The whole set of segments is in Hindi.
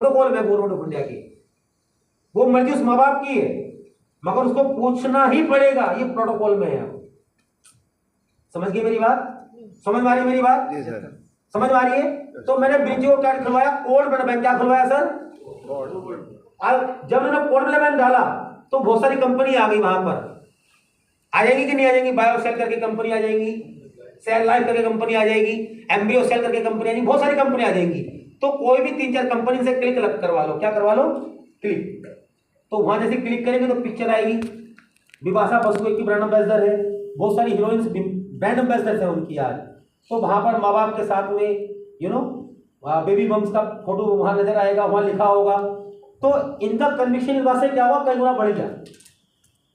प्रोटोकॉल है गवर्नमेंट ऑफ इंडिया की, वो मर्जी उस माँ बाप की है, मगर उसको पूछना ही पड़ेगा, ये प्रोटोकॉल में है। समझ गई मेरी बात? समझ में आ रही मेरी बात? समझ में आ रही है? तो मैंने ब्रिज को क्या खुलवाया? Code bank. क्या खुलवाया सर? जब मैंने कोड बैंक डाला तो बहुत सारी कंपनी आ गई, वहां पर आ जाएगी कि नहीं आ जाएंगी? बायोसेल करके कंपनी आ जाएगी, सेल लाइफ करके कंपनी आ जाएगी, एम्ब्रियो सेल करके कंपनी आ जाएगी, बहुत सारी कंपनी आ जाएंगी। तो कोई भी 3-4 कंपनी से क्लिक करवा लो। क्या करवा लो? क्लिक। तो वहां जैसे क्लिक करेंगे तो पिक्चर आएगी, बिपाशा बसु की ब्रांड एम्बेसडर है, बहुत सारी हीरोइंस ब्रांड एम्बेसडर है उनकी आज। तो वहां पर माँ बाप के साथ में बेबी बम्स का फोटो वहां नजर आएगा, वहां लिखा होगा। तो इनका कन्विक्शन इस बात से क्या हुआ? कई गुना बढ़ गया।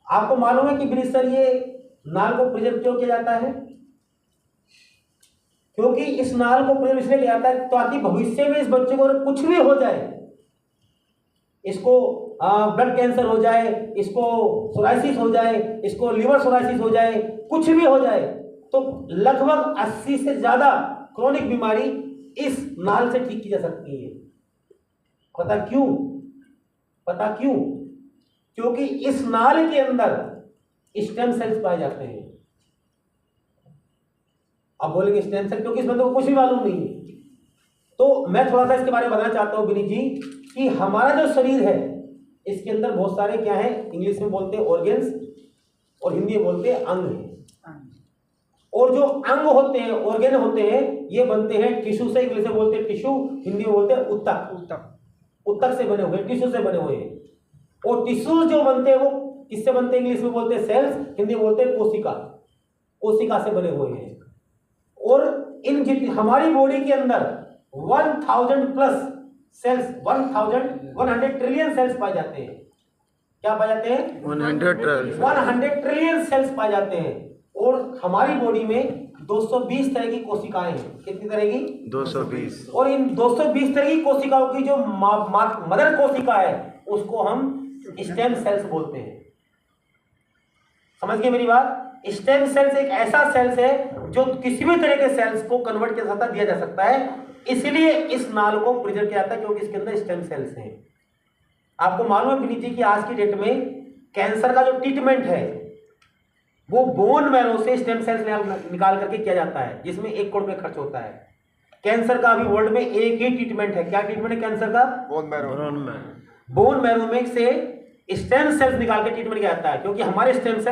आपको मालूम है कि ब्रिज सर ये नाल को प्रिजर्व क्यों किया जाता है? क्योंकि इस नाल को प्रिजर्व इसलिए किया जाता है ताकि भविष्य में इस बच्चे को कुछ भी हो जाए, इसको ब्लड कैंसर हो जाए, इसको सोराइसिस हो जाए, इसको लिवर सोराइसिस हो जाए, कुछ भी हो जाए, तो लगभग 80 से ज्यादा क्रोनिक बीमारी इस नाल से ठीक की जा सकती है। पता क्यों? पता क्यों? क्योंकि इस नाल के अंदर स्टेम सेल्स पाए जाते हैं। अब बोलेंगे स्टेम सेल, क्योंकि इस बंदे को कुछ भी मालूम नहीं है। तो मैं थोड़ा सा इसके बारे में बताना चाहता हूं विनीत जी कि हमारा जो शरीर है इसके अंदर बहुत सारे क्या है, इंग्लिश में बोलते हैं ऑर्गन्स और हिंदी में बोलते हैं अंग है। और जो अंग होते हैं, ऑर्गन होते हैं, ये बनते हैं टिश्यू से। इंग्लिश में बोलते हैं टिश्यू, हिंदी में बोलते हैं उत्तक। उत्तक से बने हुए, टिश्यू से बने हुए हैं। और टिश्यू जो बनते हैं वो किससे बनते हैं? इंग्लिश में बोलते हैं सेल्स, हिंदी में बोलते हैं कोशिका। कोशिका से बने हुए हैं। और इन हमारी बॉडी के अंदर 1000 प्लस सेल्स, 100 ट्रिलियन सेल्स पाए जाते हैं। क्या पाए जाते हैं? 100 ट्रिलियन सेल्स पाए जाते हैं। और हमारी बॉडी में 220 तरह की कोशिकाएं हैं। कितनी तरह की? 220। और इन 220 तरह की कोशिकाओं की जो मदर कोशिका है उसको हम स्टेम सेल्स बोलते हैं। समझ गए मेरी बात? स्टेम सेल्स एक ऐसा सेल्स है जो किसी भी तरह के सेल्स को कन्वर्ट कर सकता, दिया जा सकता है। इसलिए इस नाल को प्रिजर्व किया जाता है क्योंकि इसके अंदर स्टेम सेल्स हैं। आपको मालूम है विनीत जी कि आज की डेट में कैंसर का जो ट्रीटमेंट है वो बोन मैरो से स्टेम सेल्स निकाल करके किया जाता है, जिसमें 1 करोड़ रुपए खर्च होता है। कैंसर का अभी वर्ल्ड में एक ही ट्रीटमेंट है। क्या ट्रीटमेंट है कैंसर का? बोन मैरो में से स्टेम सेल्स निकाल के ट्रीटमेंट किया जाता है, क्योंकि हमारे स्टेम सेल्स